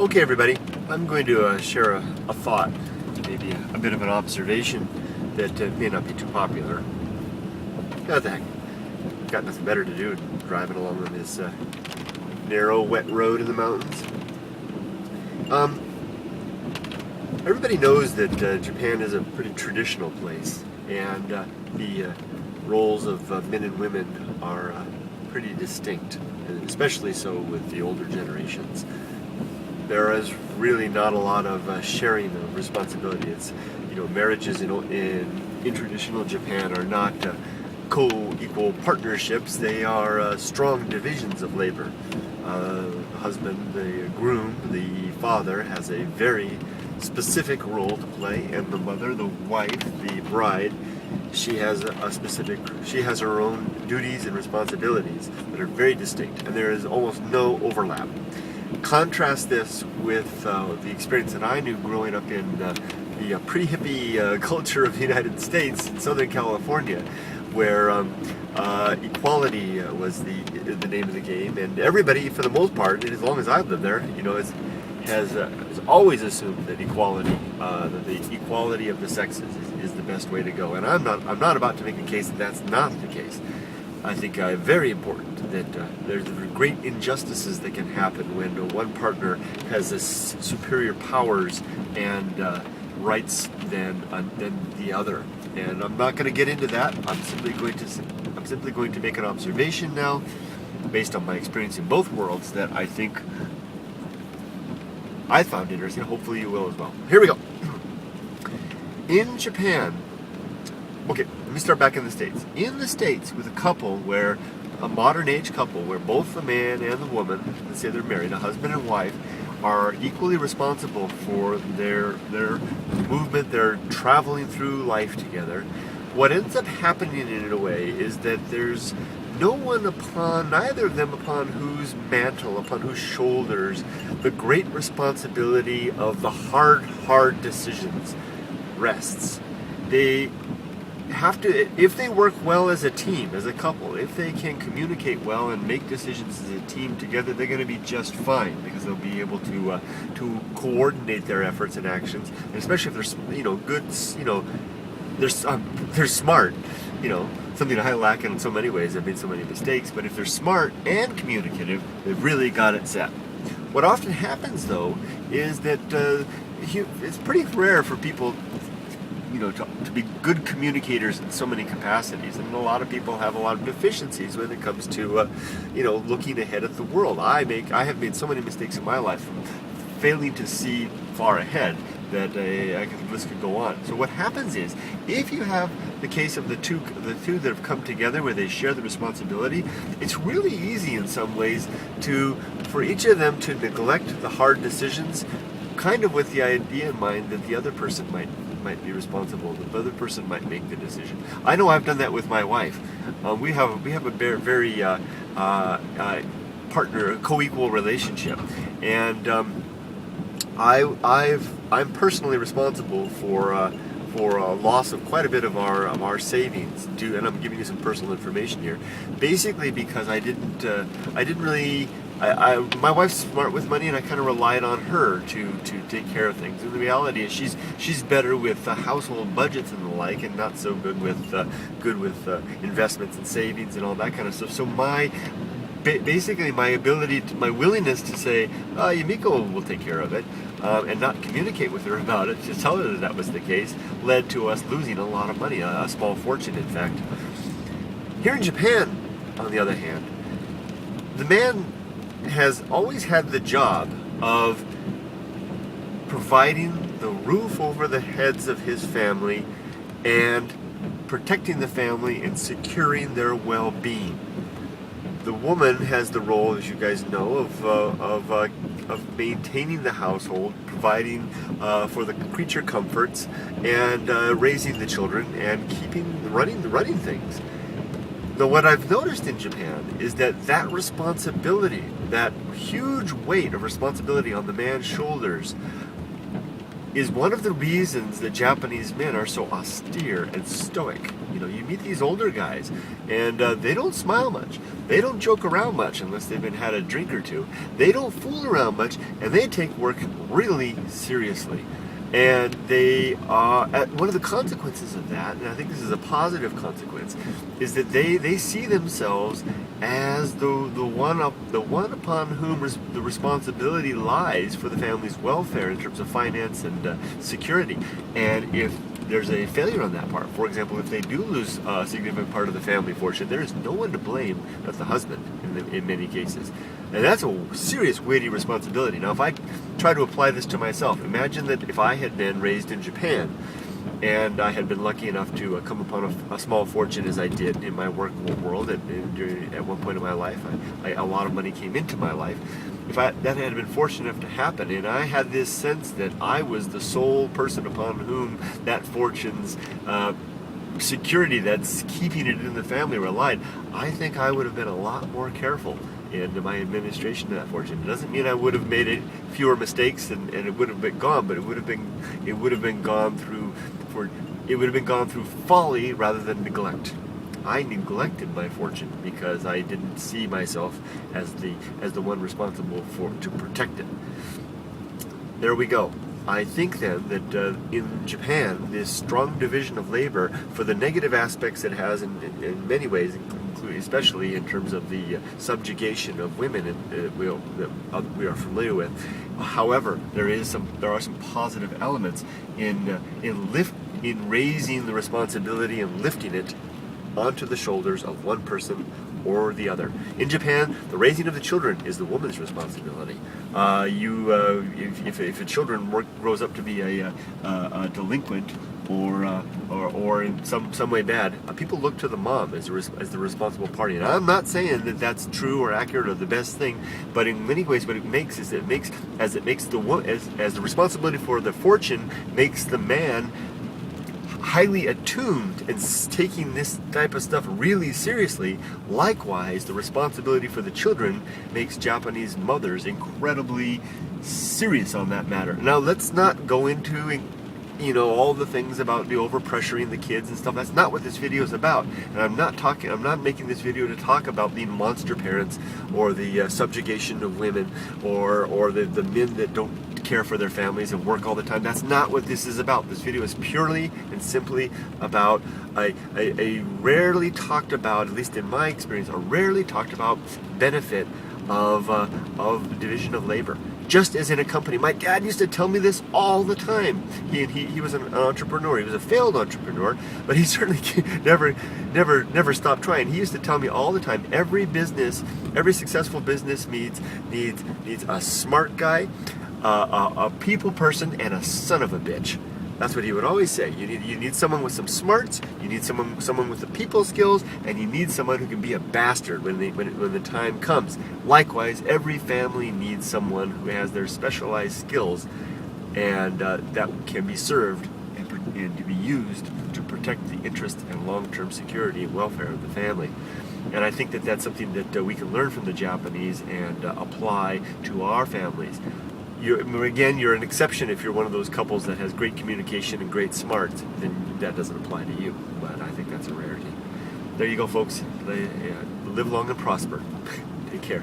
Okay, everybody, I'm going to share a thought, maybe a bit of an observation that may not be too popular. What the heck? Got nothing better to do than driving along on this narrow, wet road in the mountains. Everybody knows that Japan is a pretty traditional place, and the roles of men and women are pretty distinct, especially so with the older generations. There is really not a lot of sharing of responsibility. It's, marriages in traditional Japan are not co-equal partnerships. They are strong divisions of labor. The husband, the groom, the father has a very specific role to play, and the mother, the wife, the bride, she has her own duties and responsibilities that are very distinct, and there is almost no overlap. Contrast this with the experience that I knew growing up in the pretty hippie culture of the United States in Southern California, where equality was the name of the game, and everybody, for the most part, and as long as I've lived there, has always assumed that equality, that the equality of the sexes is the best way to go. And I'm not about to make a case that that's not the case. I think very important that there's great injustices that can happen when one partner has this superior powers and rights than the other. And I'm not going to get into that. I'm simply going to make an observation now, based on my experience in both worlds, that I think I found interesting. Hopefully you will as well. Here we go. In Japan, okay, let me start back in the States. In the States, with a modern age couple, where both the man and the woman, let's say they're married, a husband and wife, are equally responsible for their movement, their traveling through life together, what ends up happening in a way is that there's neither of them upon whose mantle, upon whose shoulders, the great responsibility of the hard decisions rests. They have to, if they work well as a team, as a couple, if they can communicate well and make decisions as a team together, they're going to be just fine, because they'll be able to coordinate their efforts and actions, and especially if they're good, they're smart, something I lack in so many ways. I've made so many mistakes, but if they're smart and communicative, they've really got it set. What often happens, though, is that it's pretty rare for people to be good communicators in so many capacities, and a lot of people have a lot of deficiencies when it comes to looking ahead at the world. I have made so many mistakes in my life from failing to see far ahead that the list could go on. So what happens is, if you have the case of the two that have come together where they share the responsibility, it's really easy in some ways for each of them to neglect the hard decisions, kind of with the idea in mind that the other person might be responsible. The other person might make the decision. I know I've done that with my wife. We have a very partner, co-equal relationship, and I'm personally responsible for a loss of quite a bit of our savings. And I'm giving you some personal information here, basically because I didn't really. My wife's smart with money, and I kind of relied on her to take care of things. And the reality is, she's better with household budgets and the like, and not so good with investments and savings and all that kind of stuff. So basically my willingness to say, Yumiko will take care of it, and not communicate with her about it, to tell her that was the case, led to us losing a lot of money, a small fortune, in fact. Here in Japan, on the other hand, the man has always had the job of providing the roof over the heads of his family and protecting the family and securing their well-being. The woman has the role, as you guys know, of maintaining the household, providing for the creature comforts, and raising the children and running things. Now, what I've noticed in Japan is that responsibility, that huge weight of responsibility on the man's shoulders, is one of the reasons that Japanese men are so austere and stoic. You know, you meet these older guys, and they don't smile much. They don't joke around much unless they've had a drink or two. They don't fool around much, and they take work really seriously. And they one of the consequences of that, and I think this is a positive consequence, is that they see themselves as the one upon whom the responsibility lies for the family's welfare in terms of finance and security. And if there's a failure on that part, for example, if they do lose a significant part of the family fortune, there is no one to blame but the husband in many cases. And that's a serious, weighty responsibility. Now, if I try to apply this to myself, imagine that if I had been raised in Japan and I had been lucky enough to come upon a small fortune as I did in my work world at one point in my life. A lot of money came into my life. If that had been fortunate enough to happen, and I had this sense that I was the sole person upon whom that fortune's security that's keeping it in the family relied, I think I would have been a lot more careful in my administration of that fortune. It doesn't mean I would have made fewer mistakes and it would have been gone, but it would have been gone through folly rather than neglect. I neglected my fortune because I didn't see myself as the one responsible to protect it. There we go. I think then that in Japan, this strong division of labor, for the negative aspects it has in many ways, especially in terms of the subjugation of women that we are familiar with. However, there are some positive elements in raising the responsibility and lifting it onto the shoulders of one person or the other. In Japan, the raising of the children is the woman's responsibility. If a children grows up to be a delinquent or in some way bad, people look to the mom as the responsible party. And I'm not saying that that's true or accurate or the best thing, but in many ways, what it makes is the responsibility for the fortune makes the man highly attuned and taking this type of stuff really seriously. Likewise, the responsibility for the children makes Japanese mothers incredibly serious on that matter. Now, let's not go into all the things about the overpressuring the kids and stuff. That's not what this video is about. And I'm not making this video to talk about being monster parents or the subjugation of women or the men that don't care for their families and work all the time. That's not what this is about. This video is purely and simply about a rarely talked about, at least in my experience, a rarely talked about benefit of the division of labor. Just as in a company, my dad used to tell me this all the time. He was an entrepreneur. He was a failed entrepreneur, but he certainly never stopped trying. He used to tell me all the time, every successful business needs a smart guy, a people person, and a son of a bitch. That's what he would always say. You need someone with some smarts, you need someone with the people skills, and you need someone who can be a bastard when the time comes. Likewise, every family needs someone who has their specialized skills, and that can be served and to be used to protect the interest and long-term security and welfare of the family. And I think that that's something that we can learn from the Japanese and apply to our families. You're an exception if you're one of those couples that has great communication and great smarts, then that doesn't apply to you. But I think that's a rarity. There you go, folks. Live long and prosper. Take care.